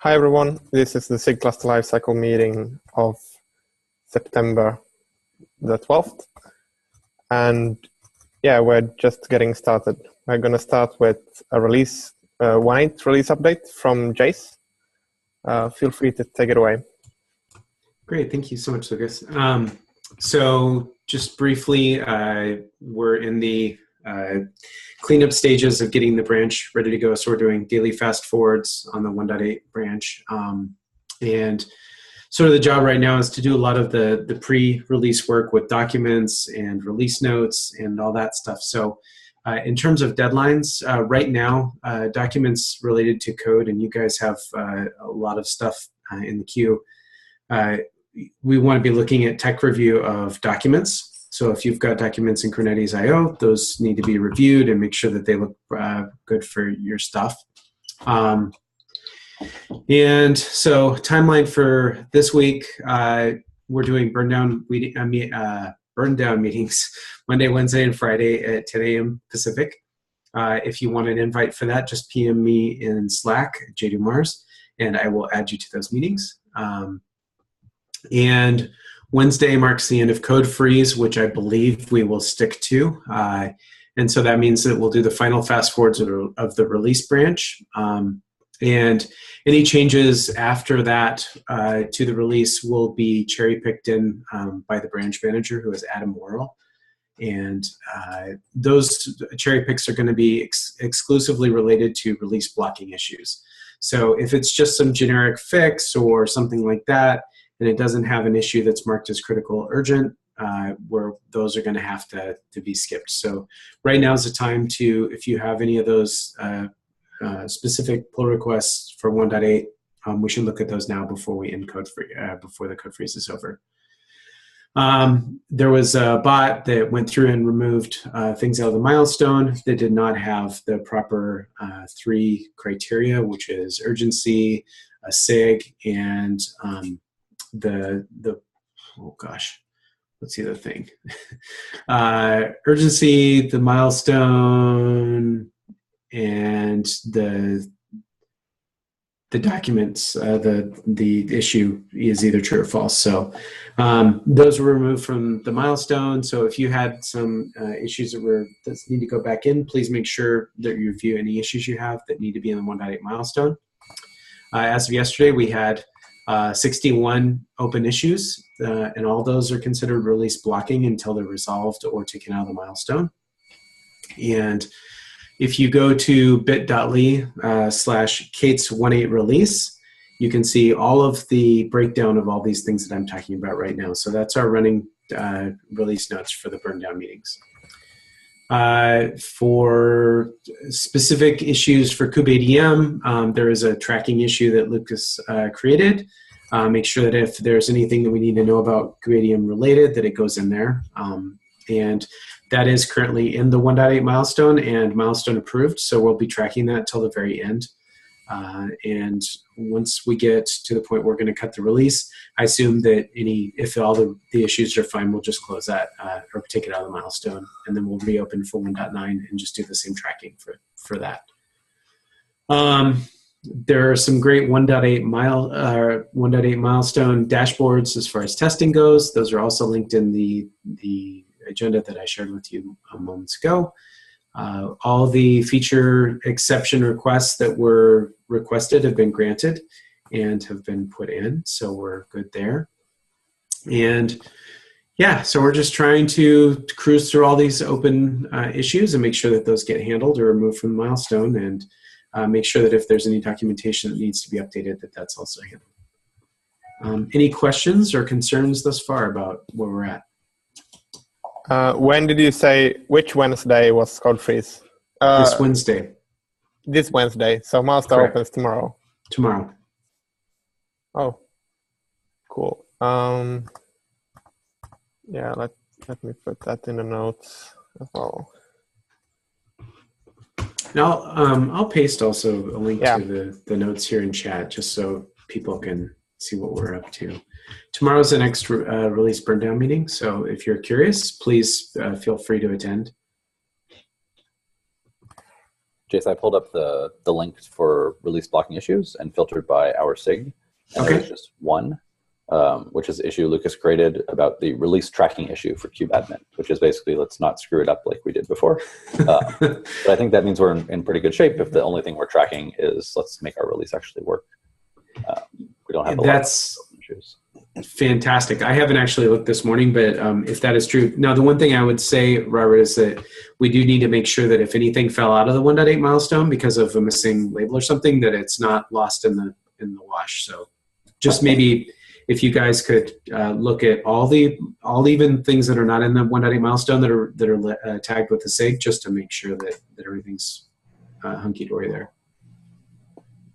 Hi everyone, this is the SIG cluster lifecycle meeting of September the 12th. And yeah, we're just getting started. We're going to start with a release, 1.8 release update from Jace. Feel free to take it away. Great, thank you so much, Lucas. So just briefly, we're in the cleanup stages of getting the branch ready to go. So we're doing daily fast forwards on the 1.8 branch. And sort of the job right now is to do a lot of the pre-release work with documents and release notes and all that stuff. So in terms of deadlines, right now, documents related to code, and you guys have a lot of stuff in the queue. We want to be looking at tech review of documents. So if you've got documents in Kubernetes IO, those need to be reviewed and make sure that they look good for your stuff. And so timeline for this week, we're doing burn down meetings Monday, Wednesday, and Friday at 10 a.m. Pacific. If you want an invite for that, just PM me in Slack, JDMars, and I will add you to those meetings. And Wednesday marks the end of code freeze, which I believe we will stick to. And so that means that we'll do the final fast forwards of the release branch. And any changes after that to the release will be cherry picked in by the branch manager, who is Adam Worrell. And those cherry picks are going to be exclusively related to release blocking issues. So if it's just some generic fix or something like that, and it doesn't have an issue that's marked as critical or urgent, where those are going to have to be skipped. So right now is the time to, if you have any of those specific pull requests for 1.8, we should look at those now before we end code free, before the code freeze is over. There was a bot that went through and removed things out of the milestone that did not have the proper 3 criteria, which is urgency, a SIG, and oh gosh, what's the other thing? Urgency, the milestone, and the documents, the issue is either true or false. So those were removed from the milestone. So if you had some issues that need to go back in, please make sure that you review any issues you have that need to be in the 1.8 milestone. As of yesterday, we had 61 open issues, and all those are considered release blocking until they're resolved or taken out of the milestone. And if you go to bit.ly/Kate's18 release, you can see all of the breakdown of all these things that I'm talking about right now. So that's our running release notes for the burn down meetings. For specific issues for kubeadm, there is a tracking issue that Lucas created. Make sure that if there's anything that we need to know about kubeadm related, that it goes in there. And that is currently in the 1.8 milestone and milestone approved, so we'll be tracking that till the very end. And once we get to the point where we're going to cut the release, I assume that if all the issues are fine, we'll just close that or take it out of the milestone, and then we'll reopen for 1.9 and just do the same tracking for that. There are some great 1.8 milestone dashboards as far as testing goes. Those are also linked in the agenda that I shared with you moments ago. All the feature exception requests that were requested have been granted and have been put in, so we're good there. And yeah, so we're just trying to cruise through all these open issues and make sure that those get handled or removed from the milestone, and make sure that if there's any documentation that needs to be updated, that's also handled. Any questions or concerns thus far about where we're at? When did you say, which Wednesday was code freeze? This Wednesday. This Wednesday. So milestone opens tomorrow. Tomorrow. Oh, cool. Yeah, let me put that in the notes as well. Now I'll paste also a link to the notes here in chat, just so people can see what we're up to. Tomorrow's the next release burn down meeting, so if you're curious, please feel free to attend. Jason, I pulled up the links for release blocking issues and filtered by our SIG. And Okay. there's just one, which is the issue Lucas created about the release tracking issue for kubeadmin, which is basically let's not screw it up like we did before. But I think that means we're in pretty good shape if the only thing we're tracking is let's make our release actually work. We don't have a lot of issues. Fantastic. I haven't actually looked this morning, but if that is true. Now, the one thing I would say, Robert, is that we do need to make sure that if anything fell out of the 1.8 milestone because of a missing label or something, that it's not lost in the wash. So just maybe if you guys could look at all even things that are not in the 1.8 milestone that are tagged with the SIG, just to make sure that everything's hunky-dory there.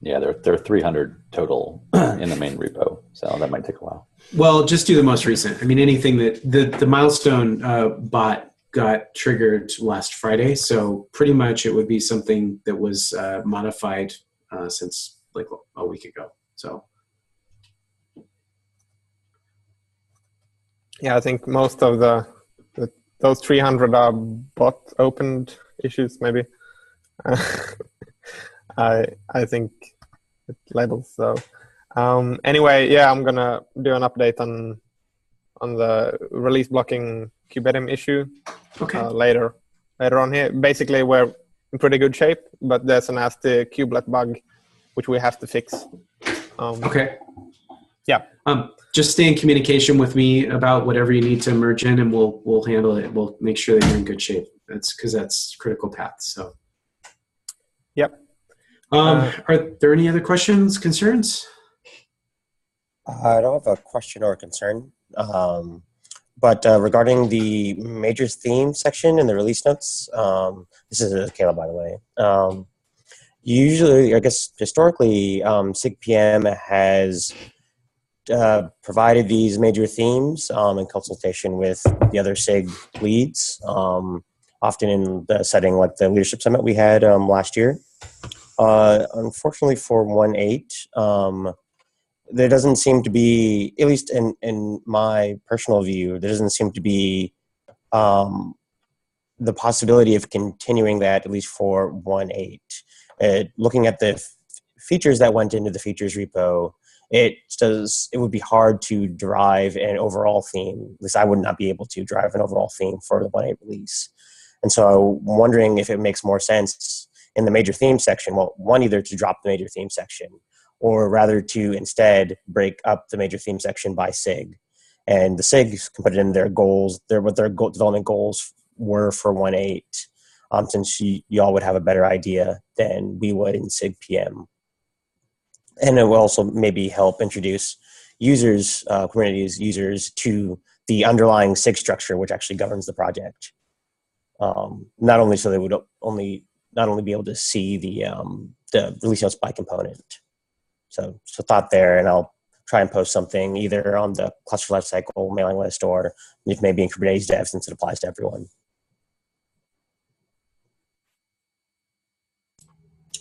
Yeah, there are 300 total in the main repo, so that might take a while. Well, just do the most recent. I mean, anything that the milestone bot got triggered last Friday, so pretty much it would be something that was modified since like a week ago. So, yeah, I think most of those 300 are bot opened issues, maybe. I think it labels. So anyway, yeah, I'm gonna do an update on the release blocking kubeadmin issue later on here. Basically, we're in pretty good shape, but there's a nasty kubelet bug which we have to fix. okay. Yeah. Just stay in communication with me about whatever you need to merge in, and we'll handle it. We'll make sure that you're in good shape. That's because that's critical path. So. Yep. Are there any other questions, concerns? I don't have a question or a concern, but regarding the major theme section in the release notes, this is Caleb, by the way. Usually, I guess historically, SIG PM has provided these major themes in consultation with the other SIG leads, often in the setting like the leadership summit we had last year. Unfortunately for 1.8, there doesn't seem to be, at least in my personal view, there doesn't seem to be the possibility of continuing that, at least for 1.8. Looking at the features that went into the features repo, it would be hard to drive an overall theme. At least I would not be able to drive an overall theme for the 1.8 release. And so I'm wondering if it makes more sense in the major theme section, well, one, either to drop the major theme section, or rather to instead break up the major theme section by SIG. And the SIGs can put it in their goals, what their development goals were for 1.8, since you all would have a better idea than we would in SIG PM. And it will also maybe help introduce users, Kubernetes users, to the underlying SIG structure, which actually governs the project. Not only so they would not only be able to see the release notes by component. So thought there, and I'll try and post something either on the cluster lifecycle mailing list or if maybe in Kubernetes Dev, since it applies to everyone.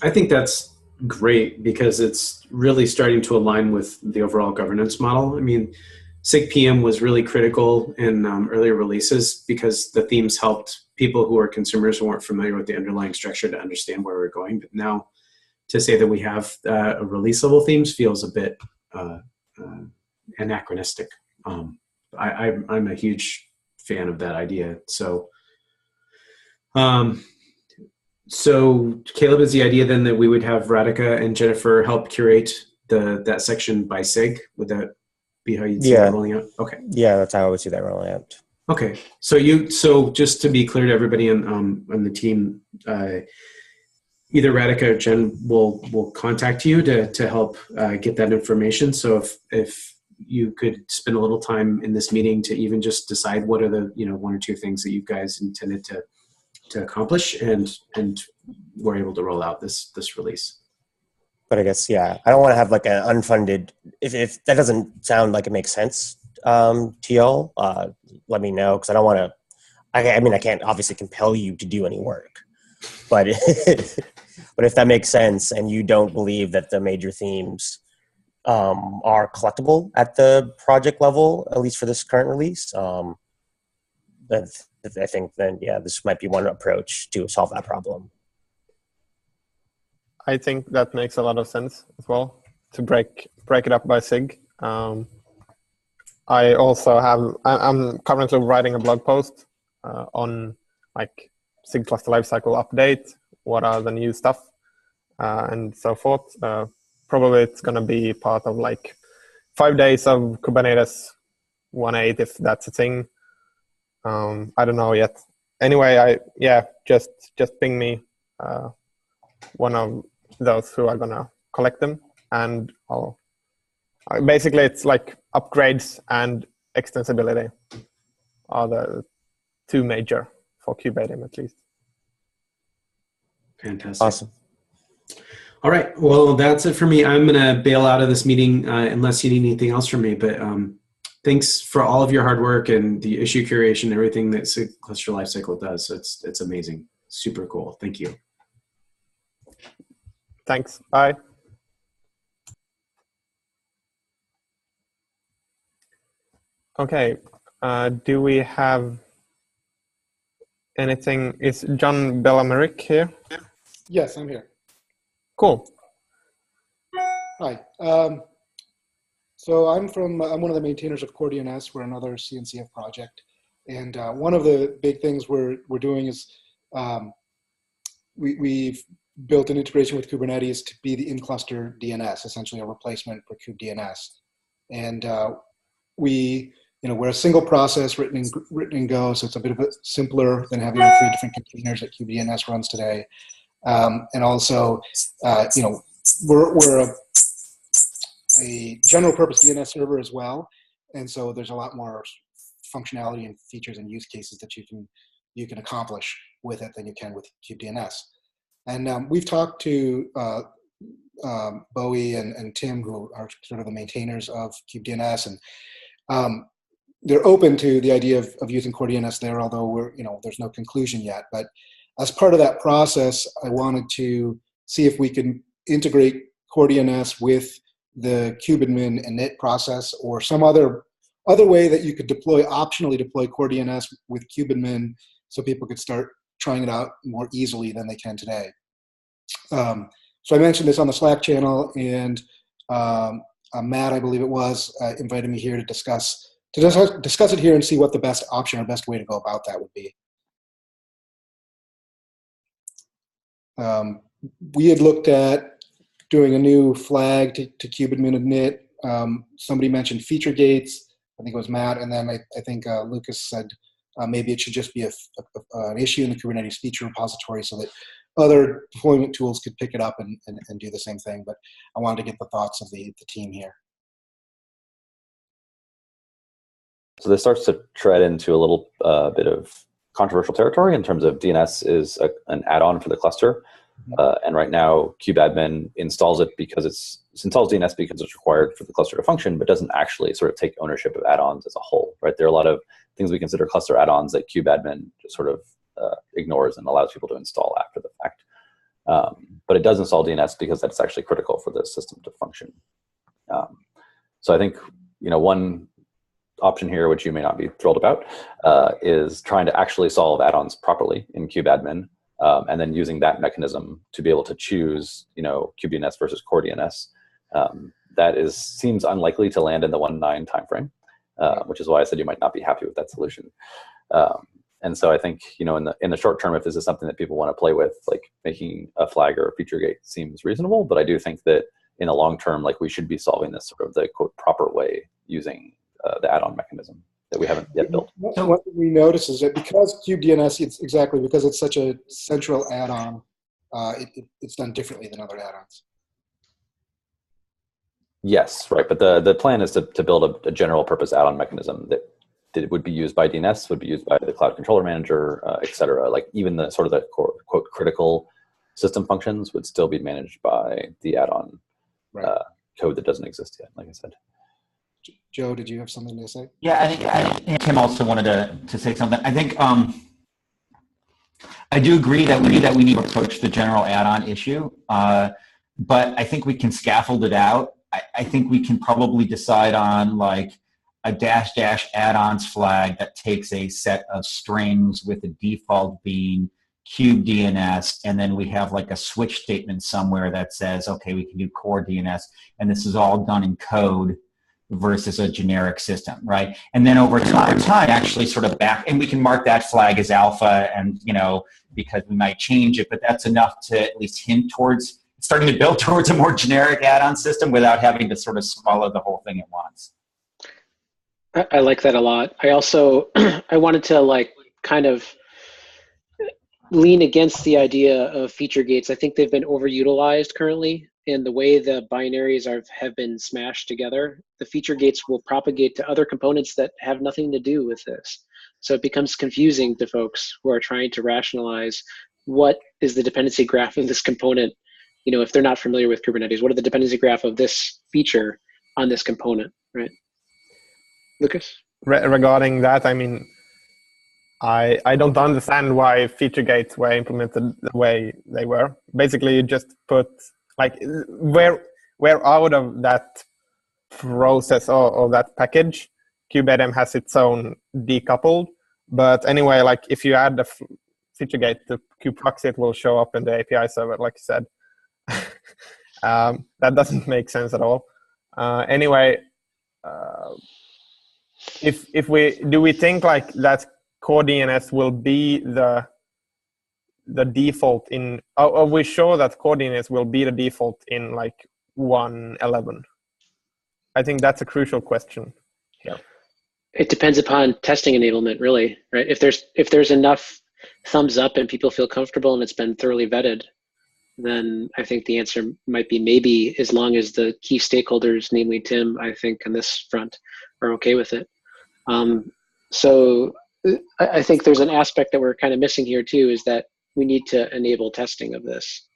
I think that's great because it's really starting to align with the overall governance model. I mean, SIG PM was really critical in earlier releases because the themes helped people who are consumers who weren't familiar with the underlying structure to understand where we're going. But now to say that we have a release level themes feels a bit anachronistic. I'm a huge fan of that idea. So, so Caleb, is the idea then that we would have Radhika and Jennifer help curate that section by SIG? Would that be how you'd see that rolling out? Okay. Yeah, that's how I would see that rolling out. Okay. So just to be clear to everybody on the team, either Radhika or Jen will contact you to help get that information. So if you could spend a little time in this meeting to even just decide what are the one or two things that you guys intended to accomplish, and we're able to roll out this release. But I guess, yeah, I don't want to have like an unfunded, if that doesn't sound like it makes sense to y'all, let me know, because I don't want to, I mean, I can't obviously compel you to do any work, but but if that makes sense and you don't believe that the major themes are collectible at the project level, at least for this current release, then I think then, yeah, this might be one approach to solve that problem. I think that makes a lot of sense as well to break it up by SIG. I also have. I'm currently writing a blog post on like SIG cluster lifecycle update. What are the new stuff and so forth. Probably it's going to be part of like 5 days of Kubernetes 1.8 if that's a thing. I don't know yet. Anyway, just ping me one of those who are gonna collect them, and basically it's like upgrades and extensibility are the two major for KubeADM at least. Fantastic. Awesome. All right. Well, that's it for me. I'm going to bail out of this meeting unless you need anything else from me. But thanks for all of your hard work and the issue curation and everything that SIG Cluster Lifecycle does. It's amazing. Super cool. Thank you. Thanks. Bye. Okay. Do we have anything? Is John Bellameric here? Yes, I'm here. Cool. Hi. So I'm one of the maintainers of CoreDNS. We're another CNCF project, and one of the big things we're doing is we've built an integration with Kubernetes to be the in-cluster DNS, essentially a replacement for kubedns. And we're a single process written in Go, so it's a bit of simpler than having 3 different containers that kubedns runs today. And also, we're a general purpose DNS server as well, and so there's a lot more functionality and features and use cases that you can accomplish with it than you can with kubedns. And we've talked to Bowie and Tim, who are sort of the maintainers of kubedns, and they're open to the idea of using CoreDNS there, although there's no conclusion yet. But as part of that process, I wanted to see if we can integrate CoreDNS with the kubeadmin init process, or some other way that you could optionally deploy CoreDNS with kubeadmin, so people could start trying it out more easily than they can today. So I mentioned this on the Slack channel, and Matt, I believe it was, invited me here to discuss it here and see what the best option or best way to go about that would be. We had looked at doing a new flag to kubeadmin init. Somebody mentioned feature gates. I think it was Matt, and then I think Lucas said maybe it should just be an issue in the Kubernetes feature repository so that other deployment tools could pick it up and do the same thing. But I wanted to get the thoughts of the team here. So this starts to tread into a little bit of controversial territory in terms of DNS is an add-on for the cluster. And right now, kubeadmin installs it because installs DNS because it's required for the cluster to function, but doesn't actually sort of take ownership of add-ons as a whole, right? There are a lot of things we consider cluster add-ons that kubeadmin just sort of ignores and allows people to install after the fact. But it does install DNS because that's actually critical for the system to function. So I think, one option here, which you may not be thrilled about, is trying to actually solve add-ons properly in kubeadmin. And then using that mechanism to be able to choose, kubedns versus CoreDNS. That seems unlikely to land in the 1.9 timeframe, which is why I said you might not be happy with that solution. And so I think, in the short term, if this is something that people want to play with, like making a flag or a feature gate seems reasonable. But I do think that in the long term, like we should be solving this sort of the quote proper way using the add-on mechanism that we haven't yet built. So what we notice is that because kubedns, because it's such a central add-on, it's done differently than other add-ons. Yes, right. But the plan is to build a general purpose add-on mechanism that would be used by DNS, would be used by the Cloud Controller Manager, et cetera. Like even the sort of the quote critical system functions would still be managed by the add-on code that doesn't exist yet, like I said. Joe, did you have something to say? Yeah, I think Tim also wanted to say something. I think I do agree that we need to approach the general add-on issue, but I think we can scaffold it out. I think we can probably decide on like a -- add-ons flag that takes a set of strings with the default being Kube DNS, and then we have like a switch statement somewhere that says, okay, we can do core DNS, and this is all done in code versus a generic system, right? And then over time, actually sort of back, and we can mark that flag as alpha, and because we might change it, but that's enough to at least hint towards starting to build towards a more generic add-on system without having to sort of swallow the whole thing at once. I like that a lot. I also, I wanted to kind of lean against the idea of feature gates. I think they've been overutilized currently, and the way the binaries have been smashed together, the feature gates will propagate to other components that have nothing to do with this. So it becomes confusing to folks who are trying to rationalize what is the dependency graph of this component. If they're not familiar with Kubernetes, what are the dependency graph of this feature on this component, right? Lucas? Regarding that, I mean, I don't understand why feature gates were implemented the way they were. Basically, you just put we're out of that process or that package. KubeADM has its own decoupled, but anyway, if you add the feature gate to kubeproxy, it will show up in the API server, like you said. That doesn't make sense at all. Anyway, if we think that core DNS will be the default in, are we sure that core DNS will be the default in 1.11? I think that's a crucial question here. It depends upon testing enablement, really, right? If there's enough thumbs up and people feel comfortable and it's been thoroughly vetted, then I think the answer might be maybe, as long as the key stakeholders, namely Tim, I think on this front, are okay with it. So I think there's an aspect that we're kind of missing here too, is that we need to enable testing of this.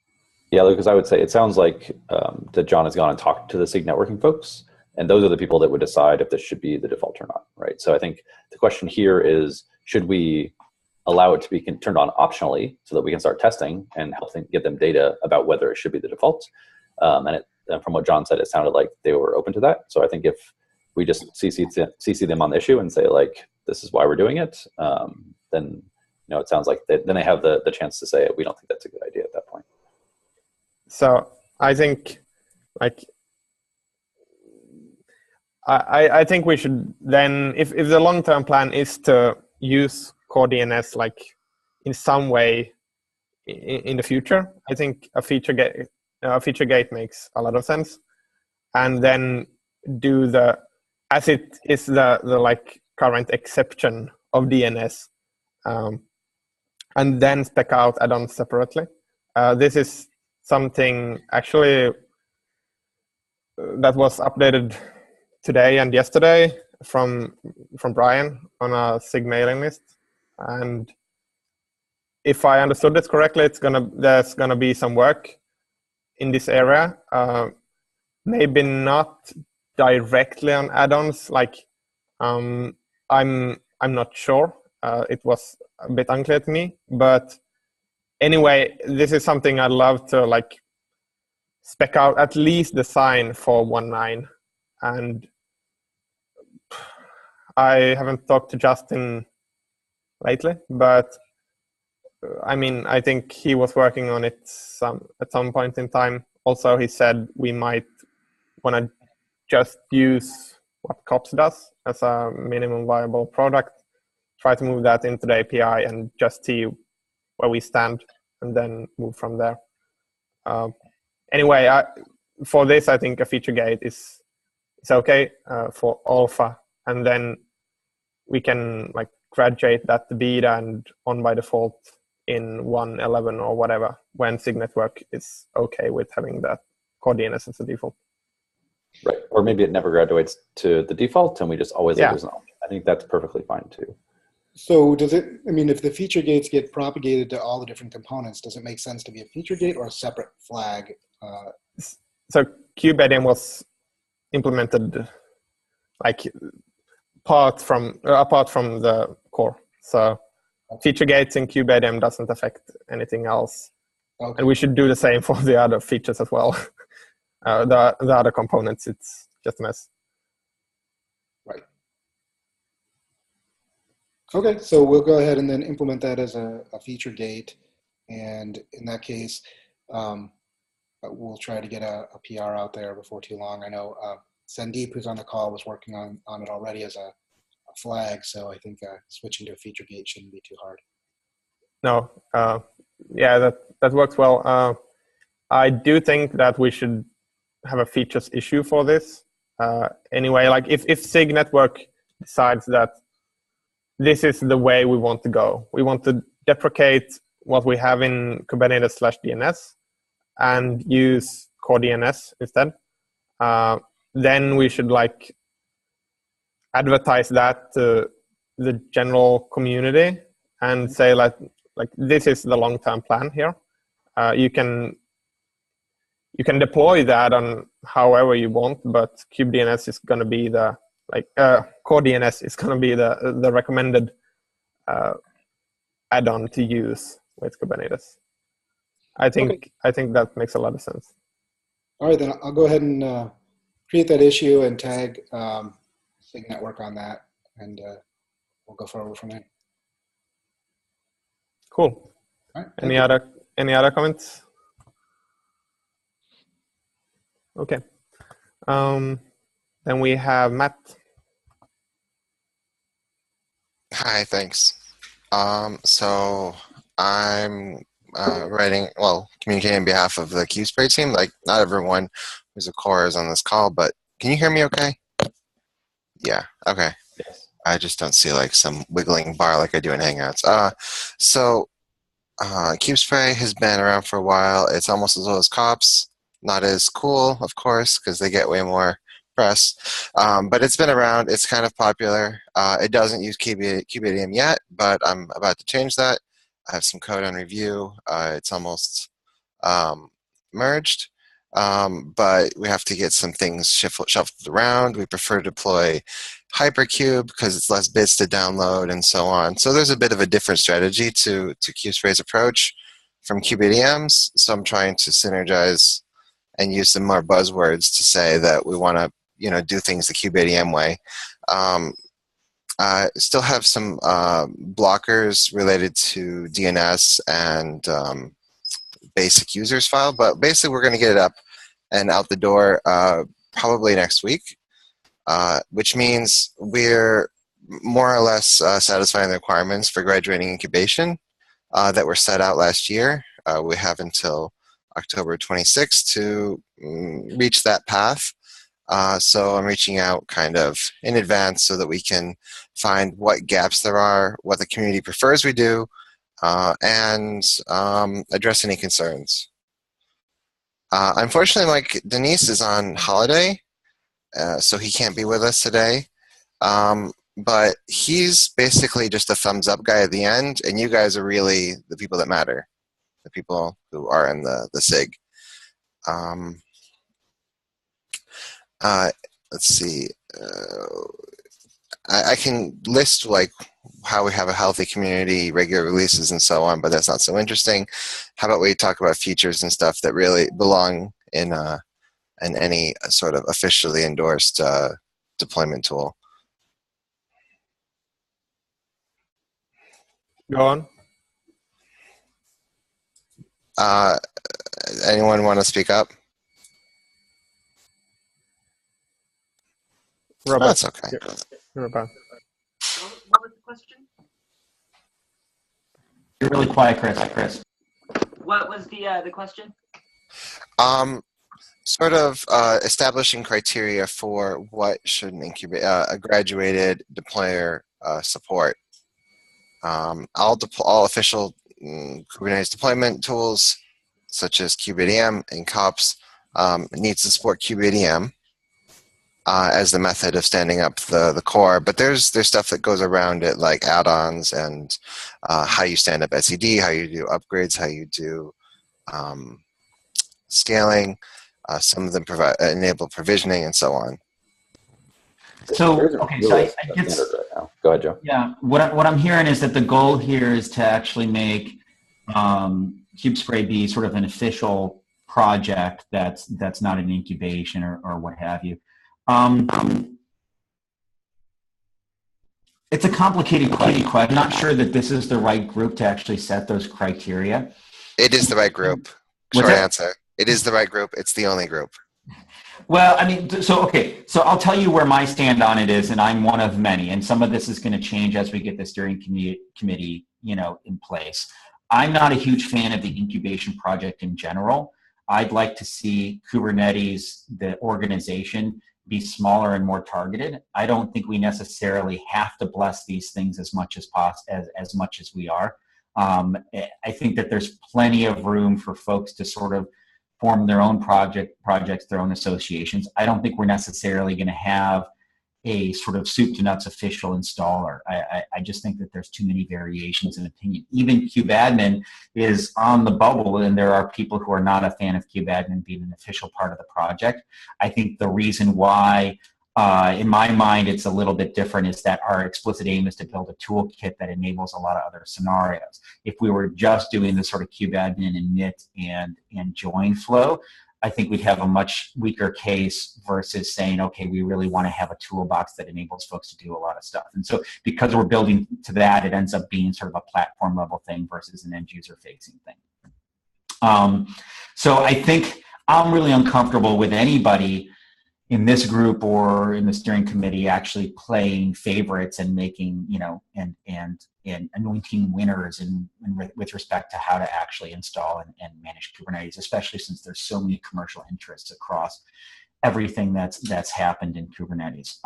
Yeah, Lucas, I would say it sounds like that John has gone and talked to the SIG networking folks, and those are the people that would decide if this should be the default or not, right? So I think the question here is, should we allow it to be turned on optionally so that we can start testing and help them get them data about whether it should be the default? And from what John said, it sounded like they were open to that. So I think if we just CC them on the issue and say, this is why we're doing it, then it sounds like then they have the chance to say, we don't think that's a good idea at that point. So I think I think we should then, if the long-term plan is to use core DNS in some way in the future, I think a feature gate makes a lot of sense, and then do as it is the current exception of DNS, and then spec out add-ons separately. This is something actually that was updated today and yesterday from Brian on a SIG mailing list. And if I understood this correctly, there's gonna be some work in this area. Maybe not directly on add-ons. I'm not sure. It was a bit unclear to me. But anyway, this is something I'd love to spec out, at least the sign for 1.9. And I haven't talked to Justin lately, but I mean, I think he was working on it at some point in time. Also, he said we might want to just use what COPS does as a minimum viable product, try to move that into the API and just see where we stand and then move from there. Anyway, for this, I think a feature gate is okay for alpha, and then we can graduate that to beta and on by default in 1.11 or whatever, when SIG network is okay with having that core DNS as a default. Right, or maybe it never graduates to the default and we just always leave it as an option. I think that's perfectly fine too. So if the feature gates get propagated to all the different components, does it make sense to be a feature gate or a separate flag? So KubeADM was implemented apart from the core. So feature gates in KubeADM doesn't affect anything else. Okay. And we should do the same for the other features as well. The other components, it's just a mess. Right. Okay, so we'll go ahead and then implement that as a feature gate. And in that case, we'll try to get a PR out there before too long. I know Sandeep, who's on the call, was working on it already as a flag, so I think switching to a feature gate shouldn't be too hard. No, yeah, that works well. I do think that we should have a features issue for this. Anyway, like if SIG network decides that this is the way we want to go, we want to deprecate what we have in Kubernetes/DNS and use core DNS instead, then we should like advertise that to the general community and say like this is the long-term plan here. You can deploy that on however you want, but kubedns is going to be the core DNS is going to be the recommended add-on to use with Kubernetes. I think that makes a lot of sense. All right, then I'll go ahead and create that issue and tag SIG network on that, and we'll go forward from there. Cool. All right, any other comments? Okay. Then we have Matt. Hi, thanks. So I'm communicating on behalf of the Qspray team. Like, not everyone who's a core is on this call, but can you hear me okay? Yeah, okay. Yes. I just don't see like some wiggling bar like I do in Hangouts. Qspray has been around for a while. It's almost as old as COPS. Not as cool, of course, because they get way more press. But it's been around. It's kind of popular. It doesn't use KubeADM yet, but I'm about to change that. I have some code on review. It's almost merged, but we have to get some things shuffled around. We prefer to deploy Hypercube because it's less bits to download and so on. So there's a bit of a different strategy to Qspray's approach from KubeADM's. So I'm trying to synergize and use some more buzzwords to say that we want to, do things the KubeADM way. I still have some blockers related to DNS and basic users file, but basically we're going to get it up and out the door probably next week, which means we're more or less satisfying the requirements for graduating incubation that were set out last year. We have until October 26th to reach that path. So I'm reaching out kind of in advance so that we can find what gaps there are, what the community prefers we do, and address any concerns. Unfortunately, Mike Denise is on holiday, so he can't be with us today. But he's basically just a thumbs up guy at the end, and you guys are really the people that matter, the people who are in the SIG. Let's see. I can list like how we have a healthy community, regular releases, and so on, but that's not so interesting. How about we talk about features and stuff that really belong in any sort of officially endorsed deployment tool? Go on. Anyone want to speak up? Robert. That's okay. Robert. What was the question? You're really quiet, Chris. What was the question? Sort of establishing criteria for what should a graduated deployer support. All official Kubernetes deployment tools, such as KubeADM and COPS, needs to support KubeADM as the method of standing up the core. But there's stuff that goes around it, like add-ons and how you stand up SED, how you do upgrades, how you do scaling. Some of them enable provisioning and so on. So, okay, so I guess, right now. Go ahead, Joe. Yeah, what I'm hearing is that the goal here is to actually make Qspray be sort of an official project that's not an incubation or what have you. It's a complicated question. I'm not sure that this is the right group to actually set those criteria. It is the right group. What's Short that? answer. It is the right group. It's the only group. Well, I mean, so I'll tell you where my stand on it is, and I'm one of many, and some of this is going to change as we get the steering committee, in place. I'm not a huge fan of the incubation project in general. I'd like to see Kubernetes, the organization, be smaller and more targeted. I don't think we necessarily have to bless these things as much as as much as we are. I think that there's plenty of room for folks to sort of form their own projects, their own associations. I don't think we're necessarily going to have a sort of soup to nuts official installer. I just think that there's too many variations in opinion. Even KubeAdmin is on the bubble, and there are people who are not a fan of KubeAdmin being an official part of the project. I think the reason why, in my mind, it's a little bit different is that our explicit aim is to build a toolkit that enables a lot of other scenarios. If we were just doing the sort of KubeAdmin and init and join flow, I think we'd have a much weaker case versus saying, okay, we really want to have a toolbox that enables folks to do a lot of stuff. And so because we're building to that, it ends up being sort of a platform level thing versus an end user facing thing. So I think I'm really uncomfortable with anybody in this group or in the steering committee actually playing favorites and making, and anointing winners with respect to how to actually install and manage Kubernetes, especially since there's so many commercial interests across everything that's happened in Kubernetes.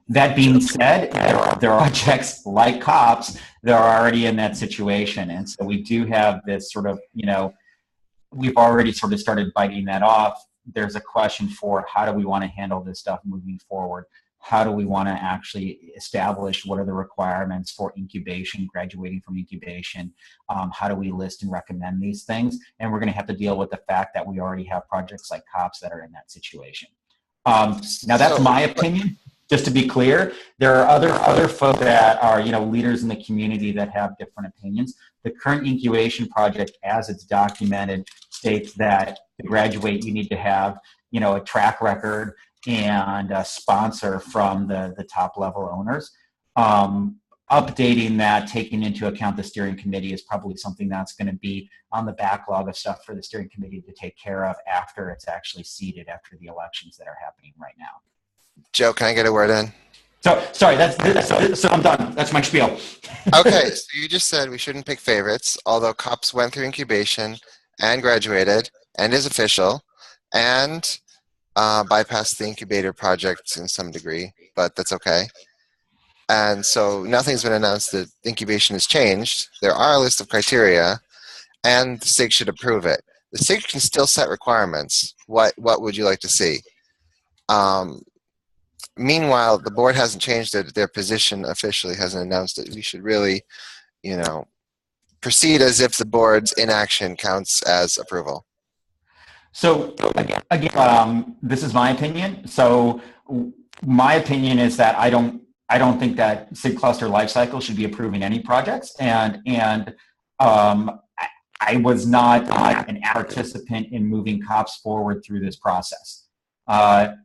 That being said, there are projects like COPS that are already in that situation. And so we do have this sort of, we've already sort of started biting that off. There's a question for how do we want to handle this stuff moving forward? How do we want to actually establish what are the requirements for incubation, graduating from incubation? How do we list and recommend these things? And we're going to have to deal with the fact that we already have projects like COPS that are in that situation. Now that's my opinion. Just to be clear, there are other folk that are leaders in the community that have different opinions. The current incubation project, as it's documented, states that to graduate you need to have a track record and a sponsor from the top level owners. Updating that, taking into account the steering committee, is probably something that's going to be on the backlog of stuff for the steering committee to take care of after it's actually seated after the elections that are happening right now. Joe, can I get a word in? So sorry, so I'm done. That's my spiel. Okay, so you just said we shouldn't pick favorites, although COPS went through incubation and graduated and is official and bypassed the incubator project in some degree, but that's okay. And so nothing's been announced that incubation has changed. There are a list of criteria, and the SIG should approve it. The SIG can still set requirements. What would you like to see? Meanwhile, the board hasn't changed their position officially, hasn't announced it. We should really, proceed as if the board's inaction counts as approval. So again, this is my opinion. So my opinion is that I don't think that SIG cluster lifecycle should be approving any projects, and I was not an participant in moving COPS forward through this process. Part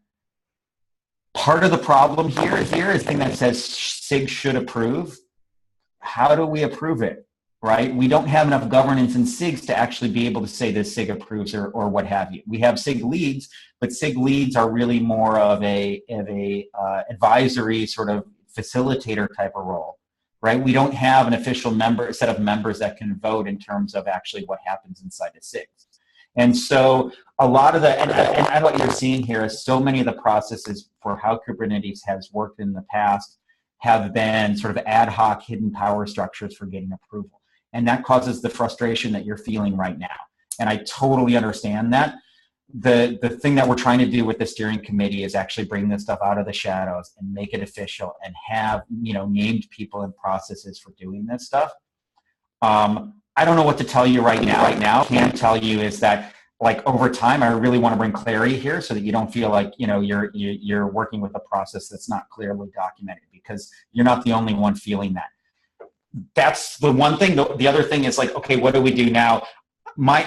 of the problem here is the thing that says SIG should approve. How do we approve it, right? We don't have enough governance in SIGs to actually be able to say this SIG approves or what have you. We have SIG leads, but SIG leads are really more of a advisory sort of facilitator type of role, right? We don't have an official set of members that can vote in terms of actually what happens inside the SIGs. And so a lot of and what you're seeing here is so many of the processes for how Kubernetes has worked in the past have been sort of ad hoc hidden power structures for getting approval. And that causes the frustration that you're feeling right now. And I totally understand that. The thing that we're trying to do with the steering committee is actually bring this stuff out of the shadows and make it official and have named people and processes for doing this stuff. I don't know what to tell you right now. What I can tell you is that, like, over time, I really want to bring clarity here so that you don't feel like you're working with a process that's not clearly documented, because you're not the only one feeling that. That's the one thing. The other thing is, like, okay, what do we do now? My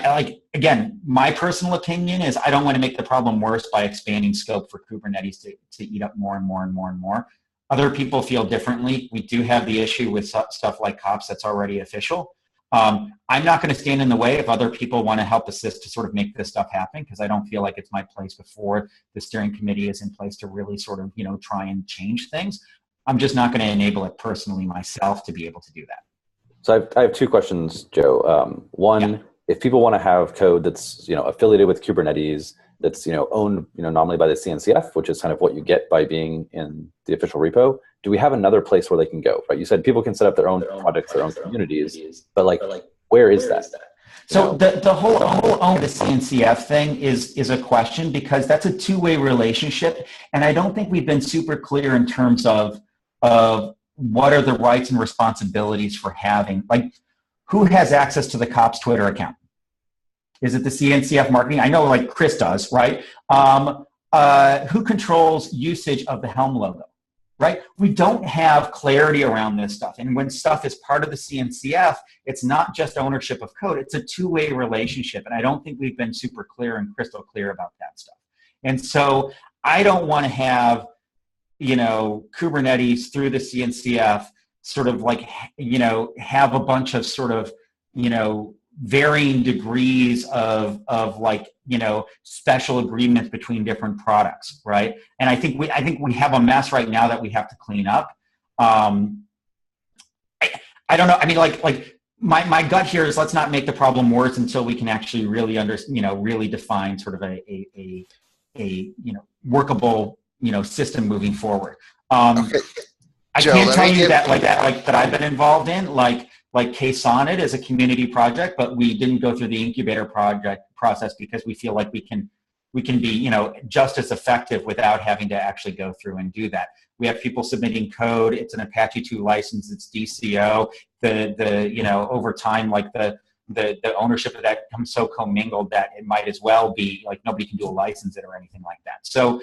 personal opinion is I don't want to make the problem worse by expanding scope for Kubernetes to eat up more and more and more and more. Other people feel differently. We do have the issue with stuff like COPS that's already official. I'm not going to stand in the way if other people want to help assist to sort of make this stuff happen, because I don't feel like it's my place before the steering committee is in place to really sort of, try and change things. I'm just not going to enable it personally myself to be able to do that. So I have two questions, Joe. One, if people want to have code that's affiliated with Kubernetes, that's owned nominally by the CNCF, which is kind of what you get by being in the official repo, do we have another place where they can go? Right? You said people can set up their own projects, their own communities, but where is that? So the whole own the CNCF thing is a question, because that's a two-way relationship, and I don't think we've been super clear in terms of what are the rights and responsibilities for having, who has access to the COPS Twitter account? Is it the CNCF marketing? I know Chris does, right? Who controls usage of the Helm logo, right? We don't have clarity around this stuff. And when stuff is part of the CNCF, it's not just ownership of code, it's a two-way relationship. And I don't think we've been super clear and crystal clear about that stuff. And so I don't want to have, Kubernetes through the CNCF sort of have a bunch of sort of, varying degrees of special agreements between different products, right? And I think we have a mess right now that we have to clean up. I don't know. I mean, my gut here is let's not make the problem worse until we can actually really really define sort of a workable system moving forward. Okay. I Joe, can't tell you that I've been involved in like K-Sonnet is a community project, but we didn't go through the incubator project process because we feel like we can be just as effective without having to actually go through and do that. We have people submitting code. It's an Apache 2 license. It's DCO. Over time, the ownership of that becomes so commingled that it might as well be nobody can do a license it or anything like that. So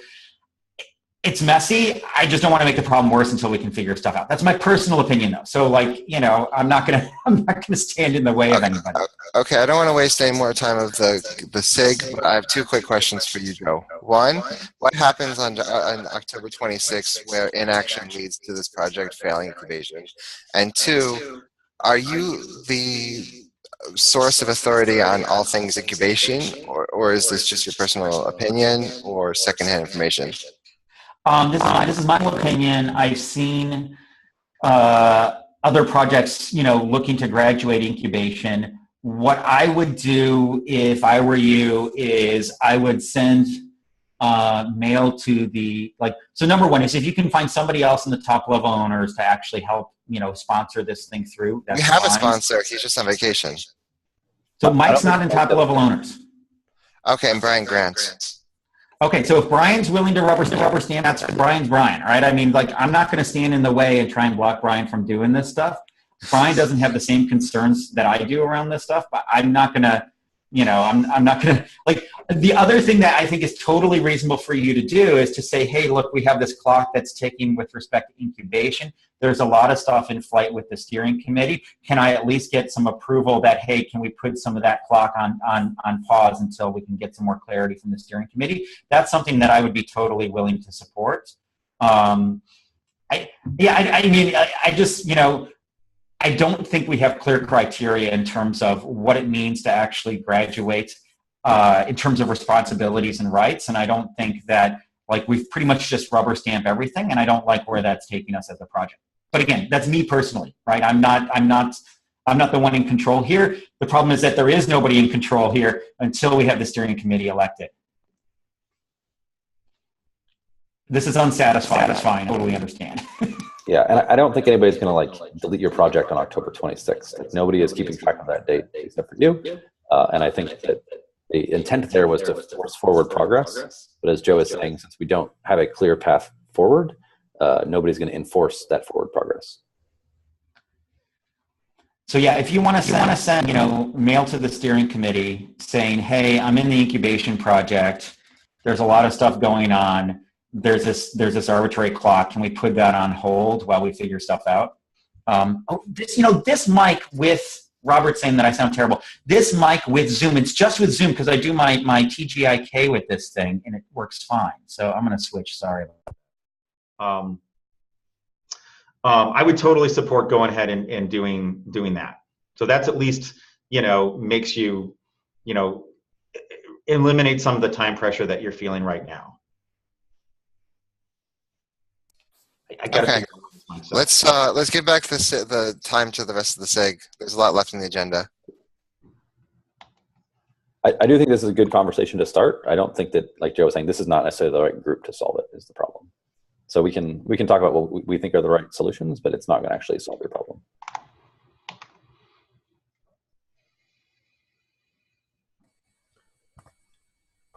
it's messy. I just don't want to make the problem worse until we can figure stuff out. That's my personal opinion, though. So, I'm not gonna stand in the way of anybody. Okay, I don't want to waste any more time of the SIG, but I have two quick questions for you, Joe. One, what happens on October 26th where inaction leads to this project failing incubation? And two, are you the source of authority on all things incubation, or is this just your personal opinion or secondhand information? This is my opinion. I've seen other projects, looking to graduate incubation. What I would do if I were you is I would send mail to the So number one is if you can find somebody else in the top level owners to actually help, sponsor this thing through. That's we have fine. a sponsor. He's just on vacation. So Mike's not in top level owners. Okay, and Brian Grant. Okay, so if Brian's willing to rubber stamp, that's Brian, right? I mean, I'm not going to stand in the way and try and block Brian from doing this stuff. Brian doesn't have the same concerns that I do around this stuff, but I'm not going to, I'm not going to, the other thing that I think is totally reasonable for you to do is to say, hey, look, we have this clock that's ticking with respect to incubation. There's a lot of stuff in flight with the steering committee. Can I at least get some approval that, hey, can we put some of that clock on pause until we can get some more clarity from the steering committee? That's something that I would be totally willing to support. I don't think we have clear criteria in terms of what it means to actually graduate in terms of responsibilities and rights. And I don't think that we've pretty much just rubber stamp everything, and I don't like where that's taking us as a project. But again, that's me personally, right? I'm not the one in control here. The problem is that there is nobody in control here until we have the steering committee elected. This is unsatisfying. I totally understand. Yeah, and I don't think anybody's going to delete your project on October 26th. Nobody is keeping track of that date except for you. And I think that the intent there was to force forward progress. But as Joe is saying, since we don't have a clear path forward, nobody's going to enforce that forward progress. So yeah, if you want to send mail to the steering committee saying, hey, I'm in the incubation project. There's a lot of stuff going on. There's this arbitrary clock. Can we put that on hold while we figure stuff out? This mic with Robert saying that I sound terrible. This mic with Zoom, it's just with Zoom because I do my TGIK with this thing and it works fine. So I'm going to switch. Sorry. I would totally support going ahead and doing that. So that's at least, makes you, eliminate some of the time pressure that you're feeling right now. I gotta Okay. figure out this myself. Let's get back to the time to the rest of the SIG. There's a lot left in the agenda. I do think this is a good conversation to start. I don't think that, like Joe was saying, this is not necessarily the right group to solve it, is the problem. So we can talk about what we think are the right solutions, but it's not going to actually solve your problem.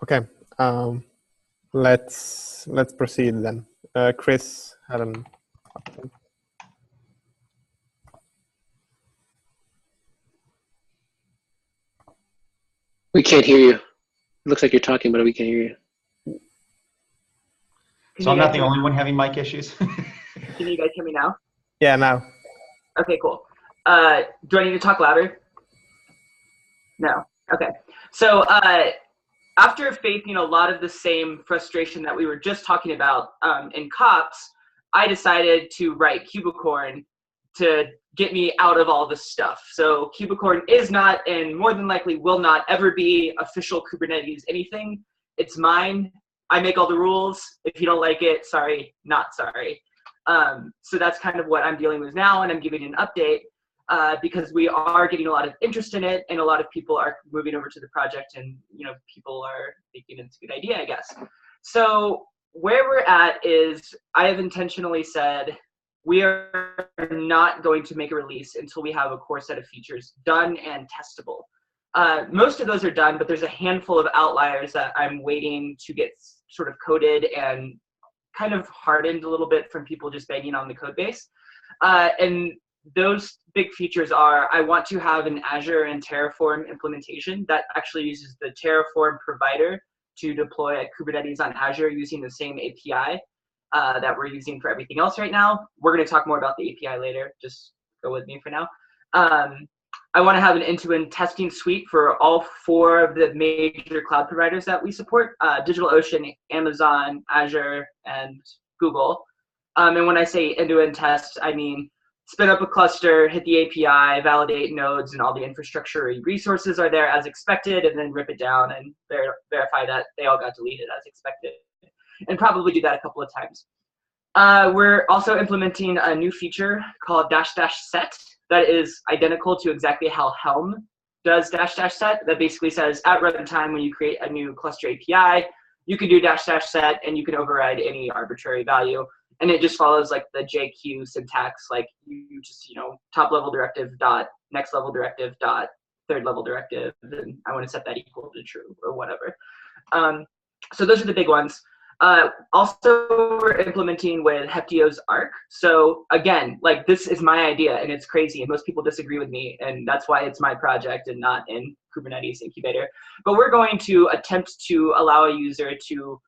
Okay, let's proceed then. Chris had an option. We can't hear you. It looks like you're talking, but we can't hear you. So I'm not the only one having mic issues? Can you guys hear me now? Yeah, now. Okay, cool. Do I need to talk louder? No. Okay. So after facing a lot of the same frustration that we were just talking about in COPS, I decided to write Kubicorn to get me out of all this stuff. So Kubicorn is not, and more than likely will not ever be, official Kubernetes anything. It's mine. I make all the rules. If you don't like it, sorry, not sorry. So that's kind of what I'm dealing with now, and I'm giving an update because we are getting a lot of interest in it, and a lot of people are moving over to the project, and people are thinking it's a good idea, I guess. So where we're at is I have intentionally said we are not going to make a release until we have a core set of features done and testable. Most of those are done, but there's a handful of outliers that I'm waiting to get sort of coded and kind of hardened a little bit from people just banging on the code base. And those big features are, I want to have an Azure and Terraform implementation that actually uses the Terraform provider to deploy a Kubernetes on Azure using the same API that we're using for everything else right now. We're going to talk more about the API later. Just go with me for now. I want to have an end-to-end testing suite for all 4 of the major cloud providers that we support, DigitalOcean, Amazon, Azure, and Google. And when I say end-to-end test, I mean spin up a cluster, hit the API, validate nodes, and all the infrastructure resources are there as expected, and then rip it down and verify that they all got deleted as expected. And probably do that a couple of times. We're also implementing a new feature called --set that is identical to exactly how Helm does --set. That basically says at runtime when you create a new cluster API, you can do --set and you can override any arbitrary value. And it just follows like the JQ syntax, like you just, top level directive dot next level directive dot third level directive, and I want to set that equal to true or whatever. So those are the big ones. Also, we're implementing with Heptio's Arc. So again, like this is my idea and it's crazy and most people disagree with me, and that's why it's my project and not in Kubernetes incubator. But we're going to attempt to allow a user to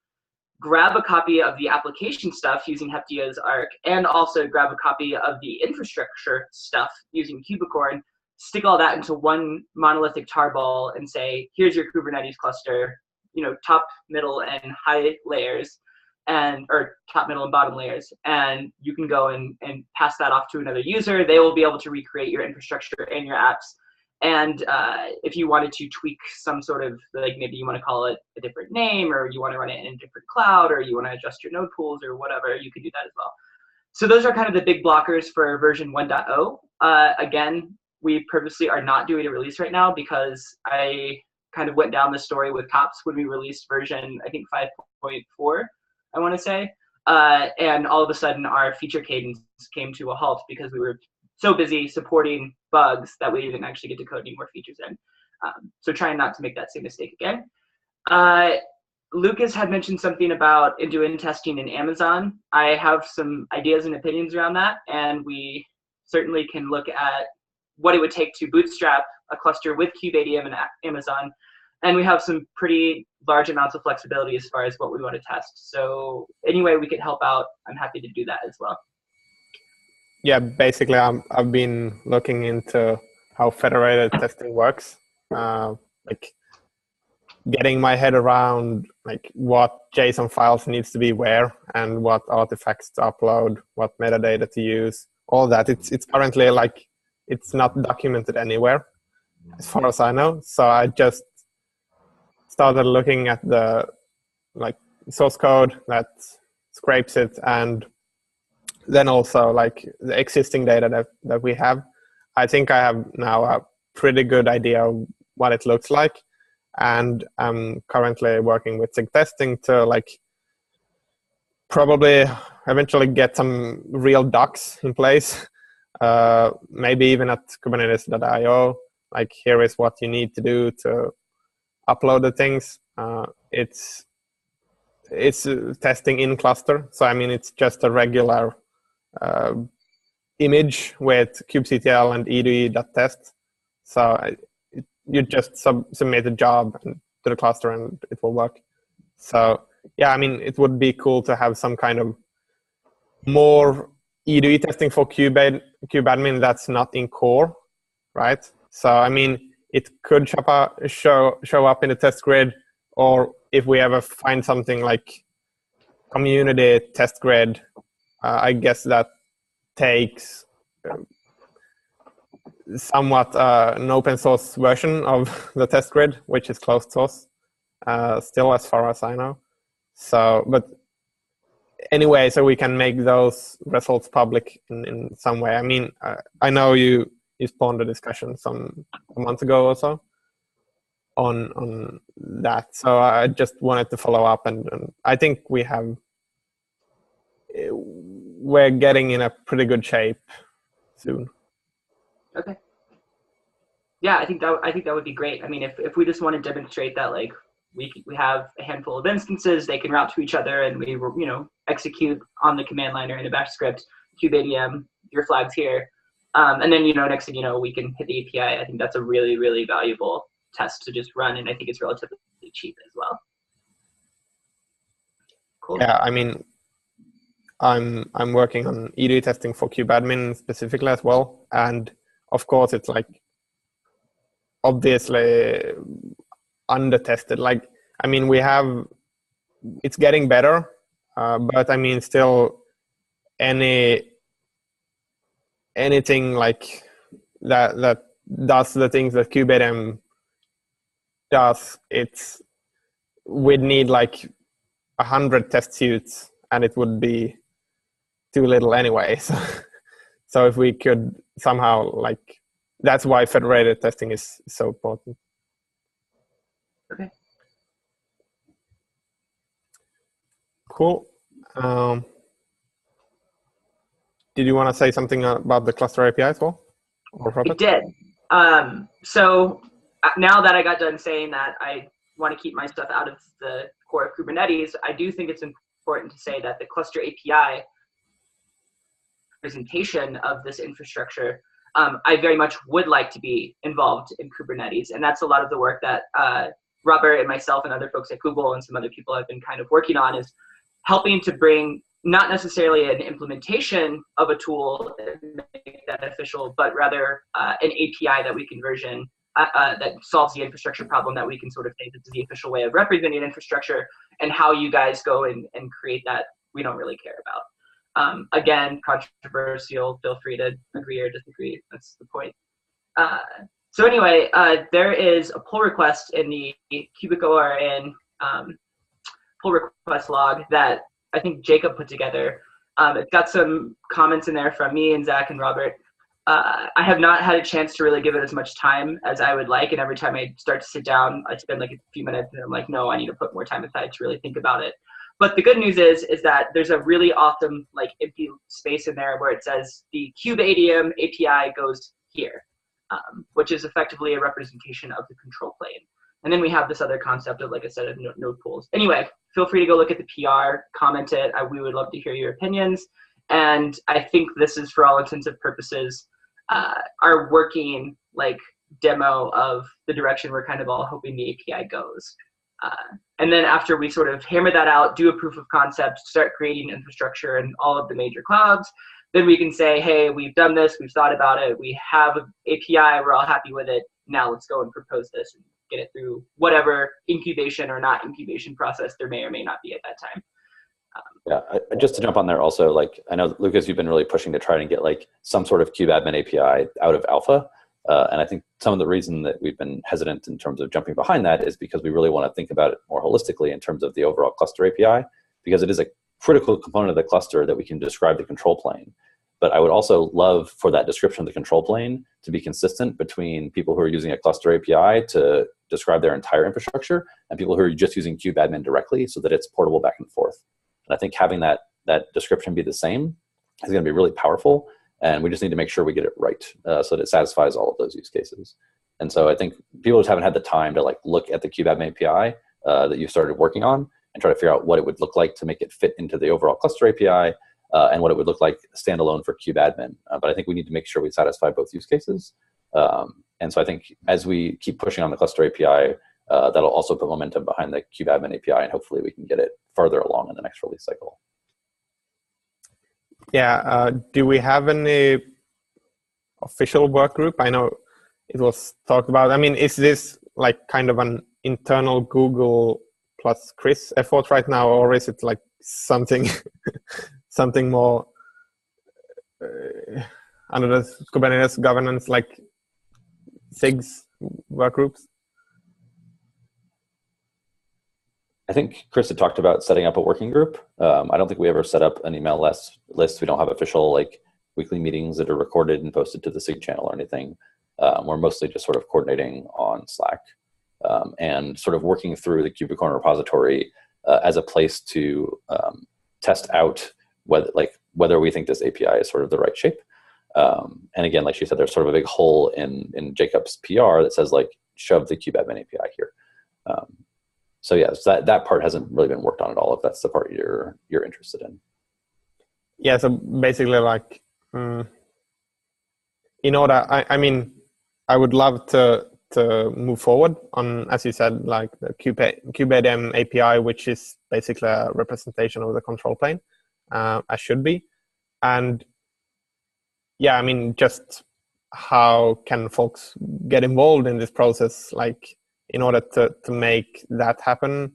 grab a copy of the application stuff using Heptio's Arc and also grab a copy of the infrastructure stuff using Kubicorn, stick all that into one monolithic tarball and say, here's your Kubernetes cluster, top, middle, and high layers, or top, middle, and bottom layers. And you can go and pass that off to another user. They will be able to recreate your infrastructure and your apps. And if you wanted to tweak some sort of, like maybe you want to call it a different name, or you want to run it in a different cloud, or you want to adjust your node pools or whatever, you can do that as well. So those are kind of the big blockers for version 1.0. Again, we purposely are not doing a release right now because I kind of went down the story with COPS when we released version, I think 5.4, I want to say. And all of a sudden our feature cadence came to a halt because we were so busy supporting bugs that we didn't actually get to code any more features in. So trying not to make that same mistake again. Lucas had mentioned something about end-to-end testing in Amazon. I have some ideas and opinions around that, and we certainly can look at what it would take to bootstrap a cluster with KubeADM and Amazon. And we have some pretty large amounts of flexibility as far as what we want to test. So any way we could help out, I'm happy to do that as well. Yeah, basically I've been looking into how federated testing works, like getting my head around like what JSON files needs to be where and what artifacts to upload, what metadata to use, all that. It's currently like it's not documented anywhere, as far as I know. So I just started looking at the like source code that scrapes it, and then also like the existing data that we have. I think I have now a pretty good idea of what it looks like, and I'm currently working with SIG testing to like probably eventually get some real docs in place. Maybe even at Kubernetes.io, like here is what you need to do to upload the things. It's testing in cluster, so I mean it's just a regular image with kubectl and e2e.test. So you just submit a job to the cluster and it will work. So yeah, I mean, it would be cool to have some kind of more E2E testing for kubeadmin that's not in core, right? So I mean, it could show up in the test grid, or if we ever find something like community test grid, I guess that takes somewhat an open source version of the test grid, which is closed source, still as far as I know. So, but anyway, so we can make those results public in some way. I mean, I know you spawned a discussion a month ago or so on that. So I just wanted to follow up, and I think we're getting in a pretty good shape soon. Okay. Yeah, I think that would be great. I mean, if we just want to demonstrate that, like, we have a handful of instances, they can route to each other, and we execute on the command line or in a bash script, kubeadm, your flag's here, and then next thing you know, we can hit the API. I think that's a really, really valuable test to just run, and I think it's relatively cheap as well. Cool. Yeah, I mean, I'm working on E2E testing for kubeadmin specifically as well, and of course it's like obviously under-tested. Like, I mean, it's getting better, but I mean, still anything like that does the things that kubeadm does, we'd need like 100 test suits, and it would be too little anyway. So if we could somehow, like, that's why federated testing is so important. Okay. Cool. Did you want to say something about the cluster API as well? I did. So now that I got done saying that I want to keep my stuff out of the core of Kubernetes, I do think it's important to say that the cluster API presentation of this infrastructure, I very much would like to be involved in Kubernetes. And that's a lot of the work that Robert and myself and other folks at Google and some other people have been kind of working on, is helping to bring not necessarily an implementation of a tool and make that official, but rather an API that we can version that solves the infrastructure problem, that we can sort of say this is the official way of representing infrastructure, and how you guys go and create that, we don't really care about. Again, controversial, feel free to agree or disagree. That's the point. So anyway, there is a pull request in the kubeadm pull request log that I think Jacob put together. It's got some comments in there from me and Zach and Robert. I have not had a chance to really give it as much time as I would like, and every time I start to sit down, I spend like a few minutes and I'm like, no, I need to put more time aside to really think about it. But the good news is that there's a really awesome like empty space in there where it says the kubeadm API goes here, which is effectively a representation of the control plane. And then we have this other concept of, like I said, of node pools. Anyway, feel free to go look at the PR, comment it. We would love to hear your opinions. And I think this is, for all intents and purposes, our working like demo of the direction we're kind of all hoping the API goes. And then after we sort of hammer that out, do a proof of concept, start creating infrastructure in all of the major clouds, then we can say, hey, we've done this, we've thought about it, we have an API, we're all happy with it, now let's go and propose this and get it through whatever incubation or not incubation process there may or may not be at that time. Yeah, just to jump on there also, like I know Lucas, you've been really pushing to try and get like some sort of kubeadmin API out of alpha. And I think some of the reason that we've been hesitant in terms of jumping behind that is because we really want to think about it more holistically in terms of the overall cluster API, because it is a critical component of the cluster that we can describe the control plane. But I would also love for that description of the control plane to be consistent between people who are using a cluster API to describe their entire infrastructure and people who are just using kubeadmin directly, so that it's portable back and forth. And I think having that description be the same is going to be really powerful. And we just need to make sure we get it right so that it satisfies all of those use cases. And so I think people just haven't had the time to like look at the kubeadmin API that you started working on and try to figure out what it would look like to make it fit into the overall cluster API and what it would look like standalone for kubeadmin. But I think we need to make sure we satisfy both use cases. And so I think as we keep pushing on the cluster API, that'll also put momentum behind the kubeadmin API, and hopefully we can get it further along in the next release cycle. Yeah, do we have any official work group? I know it was talked about. I mean, is this like kind of an internal Google plus Chris effort right now, or is it like something something more under the Kubernetes governance, like SIG's work groups? I think Chris had talked about setting up a working group. I don't think we ever set up an email list. We don't have official like weekly meetings that are recorded and posted to the SIG channel or anything. We're mostly just sort of coordinating on Slack and sort of working through the KubeCorner repository as a place to test out whether we think this API is sort of the right shape. And again, like she said, there's sort of a big hole in Jacob's PR that says like, shove the kubeadmin API here. So yeah, so that part hasn't really been worked on at all, if that's the part you're interested in. Yeah, so basically like, in order, I mean, I would love to move forward on, as you said, like the kubeadm API, which is basically a representation of the control plane, as should be. And yeah, I mean, just how can folks get involved in this process? Like, in order to make that happen,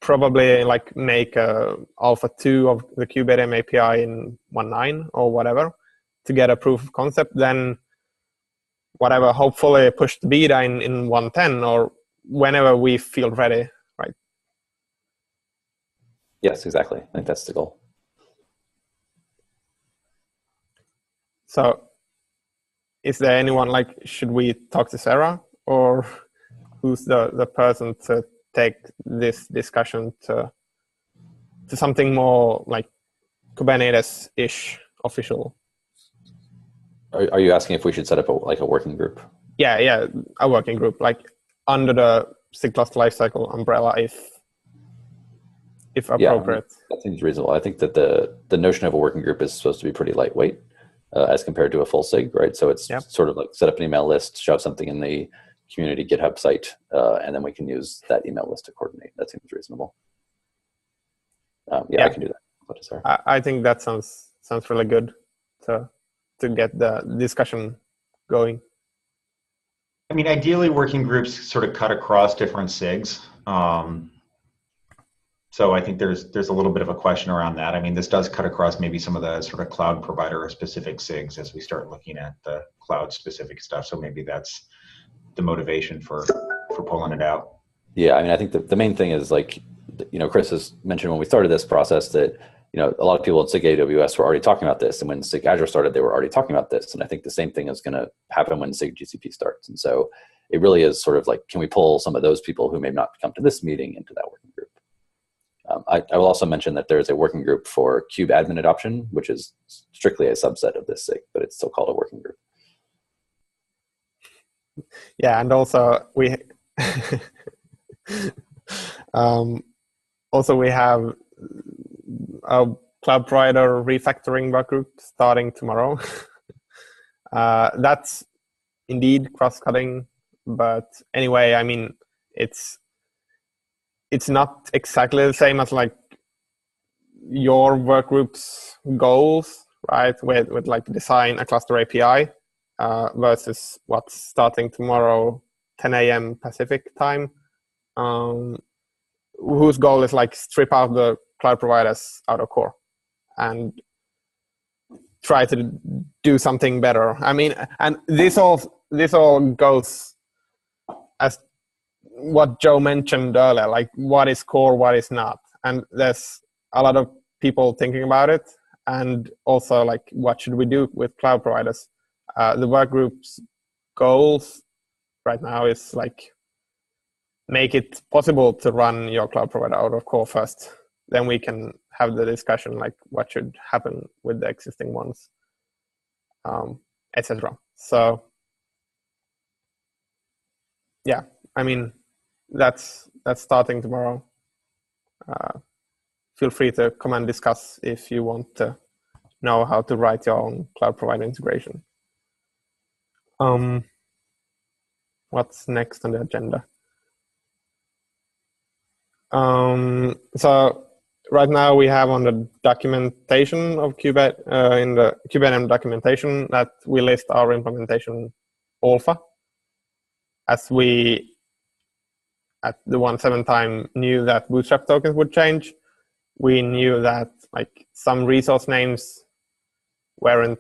probably like make a alpha 2 of the kubeadm API in 1.9 or whatever to get a proof of concept. Then whatever, hopefully push the beta in 1.10 or whenever we feel ready, right? Yes, exactly. I think that's the goal. So is there anyone, like, should we talk to Sarah, or who's the person to take this discussion to something more like Kubernetes-ish official? Are you asking if we should set up a working group? Yeah, a working group, like under the SIG Lifecycle umbrella, if appropriate. Yeah, that seems reasonable. I think that the notion of a working group is supposed to be pretty lightweight as compared to a full SIG, right? So it's sort of like set up an email list, shove something in the community GitHub site, and then we can use that email list to coordinate. That seems reasonable. I can do that. I think that sounds really good to get the discussion going. I mean, ideally, working groups sort of cut across different SIGs. So I think there's a little bit of a question around that. I mean, this does cut across maybe some of the sort of cloud provider specific SIGs as we start looking at the cloud specific stuff. So maybe that's the motivation for pulling it out. Yeah, I mean, I think the main thing is like, Chris has mentioned when we started this process that, a lot of people at SIG AWS were already talking about this. And when SIG Azure started, they were already talking about this. And I think the same thing is going to happen when SIG GCP starts. And so it really is sort of like, can we pull some of those people who may not come to this meeting into that working group? I will also mention that there's a working group for kubeadmin adoption, which is strictly a subset of this SIG, but it's still called a working group. Yeah, and also we we have a cloud provider refactoring work group starting tomorrow. That's indeed cross-cutting, but anyway, I mean, it's not exactly the same as like your work group's goals, right? With like design a cluster API versus what's starting tomorrow, 10 a.m. Pacific time, whose goal is like strip out the cloud providers out of core and try to do something better. I mean, and this all goes as what Joe mentioned earlier, like what is core, what is not. And there's a lot of people thinking about it. And also, like, what should we do with cloud providers? The work group's goals right now is like make it possible to run your cloud provider out of core first. Then we can have the discussion like what should happen with the existing ones, etc. So yeah, I mean, that's starting tomorrow. Feel free to come and discuss if you want to know how to write your own cloud provider integration. What's next on the agenda? So right now we have on the documentation of Kubernetes, in the Kubernetes documentation, that we list our implementation alpha, as we at the 1.7 time knew that Bootstrap tokens would change. We knew that like some resource names weren't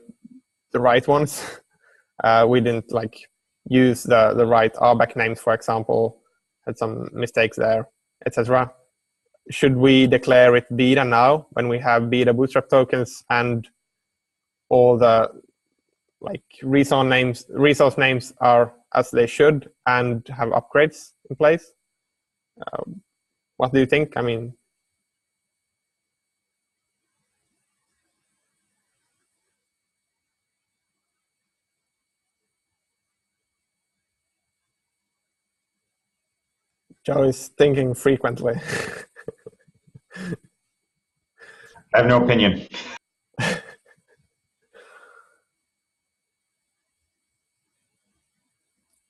the right ones. We didn't like use the right RBAC names, for example, had some mistakes there, etc. Should we declare it beta now when we have beta Bootstrap tokens and all the like resource names are as they should and have upgrades in place? What do you think? I mean, Joe is thinking frequently. I have no opinion.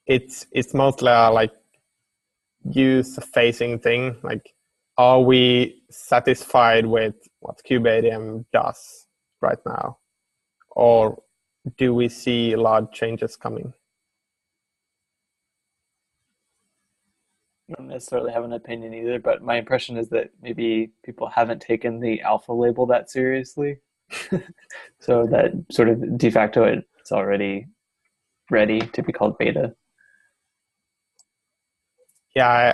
It's mostly a like use-facing thing. Like, are we satisfied with what Kubernetes does right now, or do we see large changes coming? I don't necessarily have an opinion either, but my impression is that maybe people haven't taken the alpha label that seriously. So that sort of de facto it's already ready to be called beta. Yeah,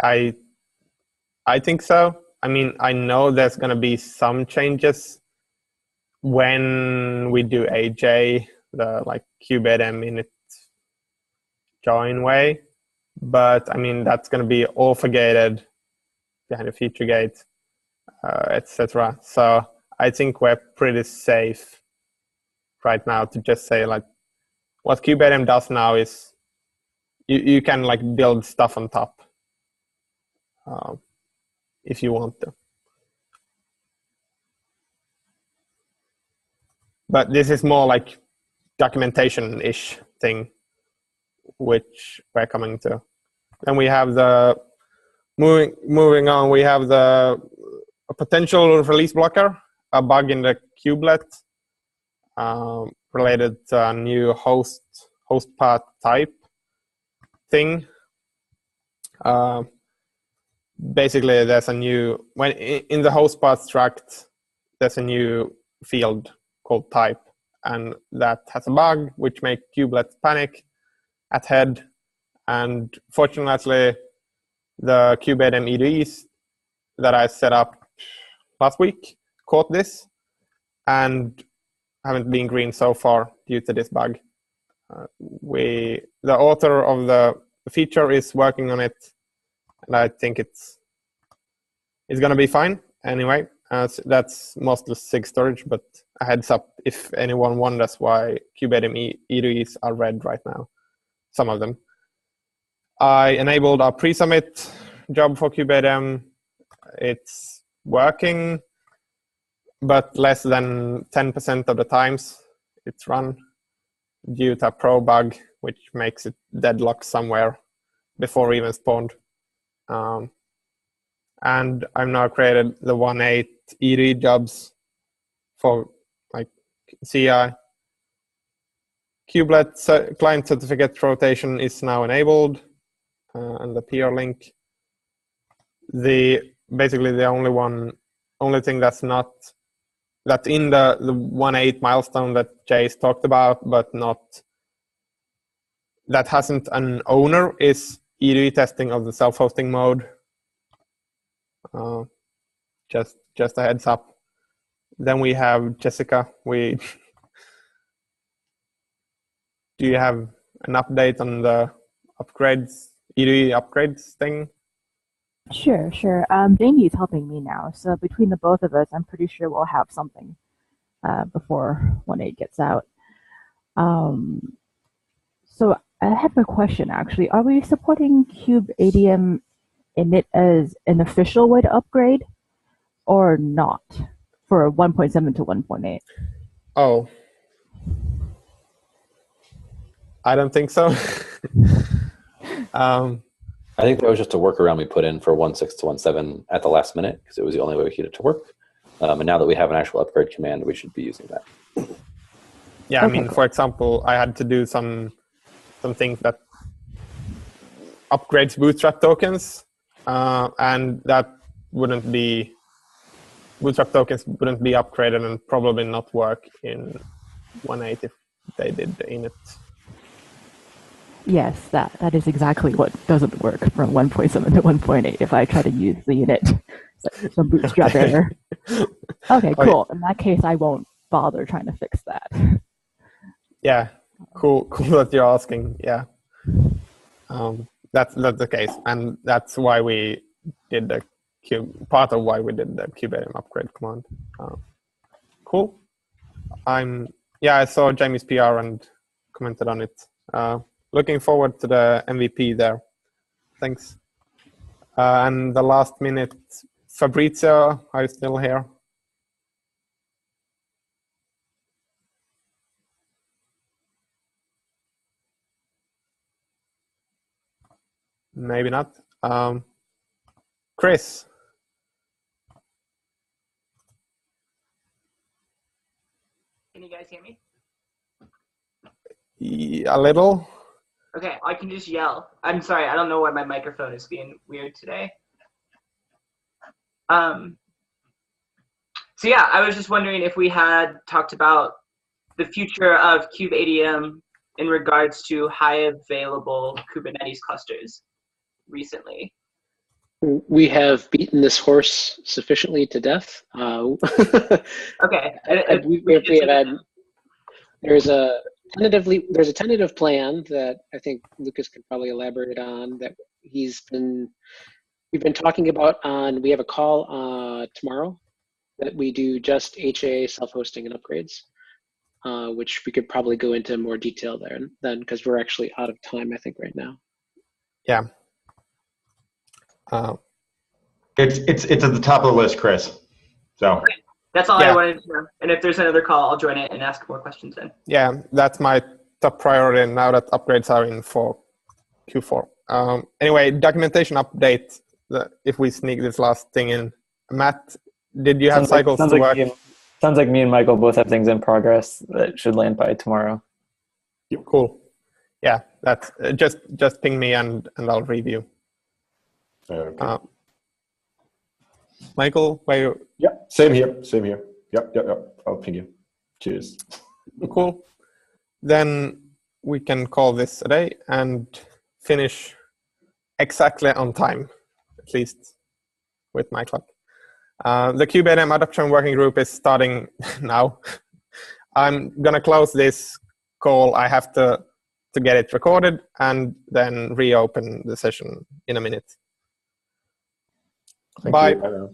I think so. I mean, I know there's going to be some changes when we do AJ, the like Kubernetes init join way. But I mean, that's going to be alpha gated behind a feature gate, etc. So I think we're pretty safe right now to just say like what Kubernetes does now is you can like build stuff on top if you want to. But this is more like documentation-ish thing, which we're coming to. Then we have the moving on. We have a potential release blocker, a bug in the kubelet related to a new host path type thing. Basically, there's a new in the host path struct. There's a new field called type, and that has a bug which makes kubelets panic at head. And fortunately, the Kubernetes IDEs that I set up last week caught this and haven't been green so far due to this bug. The author of the feature is working on it, and I think it's going to be fine. Anyway, that's mostly SIG storage, but a heads up if anyone wonders why Kubernetes IDEs are red right now, some of them. I enabled a pre-submit job for Kubernetes. It's working, but less than 10% of the times it's run due to a pro bug, which makes it deadlock somewhere before even spawned. And I've now created the 1.8 ED jobs for like CI. Kubelet client certificate rotation is now enabled. And the PR link. Basically the only one only thing that's in the 1.8 milestone that Jay's talked about, but that hasn't an owner, is EDE testing of the self-hosting mode. Just a heads up. Then we have Jessica. Do you have an update on the upgrades, EDE upgrades thing? Sure. Jamie is helping me now, so between the both of us, I'm pretty sure we'll have something before 1.8 gets out. So I have a question, actually. Are we supporting kubeadm init as an official way to upgrade, or not, for 1.7 to 1.8? Oh, I don't think so. I think that was just a workaround we put in for 1.6 to 1.7 at the last minute, because it was the only way we could get it to work. And now that we have an actual upgrade command, we should be using that. Yeah, I mean, for example, I had to do some things that upgrades bootstrap tokens, and that bootstrap tokens wouldn't be upgraded and probably not work in 1.8 if they did the init. Yes, that is exactly what doesn't work from 1.7 to 1.8 if I try to use the unit. Some bootstrap error. Okay, cool. In that case, I won't bother trying to fix that. Yeah, cool that you're asking. Yeah, that's the case, and that's why we did part of why we did the kubeadm upgrade command. Cool. I saw Jamie's PR and commented on it. Looking forward to the MVP there. Thanks. And the last minute, Fabrizio, are you still here? Maybe not. Chris. Can you guys hear me? A little. Okay, I can just yell. I'm sorry, I don't know why my microphone is being weird today. So yeah, I was just wondering if we had talked about the future of kubeadm in regards to high available Kubernetes clusters recently. We have beaten this horse sufficiently to death. Okay. There's a tentative plan that I think Lucas could probably elaborate on that we've been talking about we have a call tomorrow that we do just HA self-hosting and upgrades, which we could probably go into more detail there then, because we're actually out of time, I think, right now. Yeah. It's at the top of the list, Chris. So okay. That's all I wanted to know. And if there's another call, I'll join it and ask more questions then. Yeah, that's my top priority now that upgrades are in for Q4. Anyway, documentation update. If we sneak this last thing in, Matt, did you have cycles to work? Sounds like me and Michael both have things in progress that should land by tomorrow. Cool. Yeah, that's just ping me and I'll review. Okay. Michael, where you? Yeah, same here. Yep. I'll ping you. Cheers. Cool. Then we can call this a day and finish exactly on time, at least with my clock. The kubeadm adoption working group is starting now. I'm going to close this call. I have to get it recorded and then reopen the session in a minute. Thank Bye. You. Bye.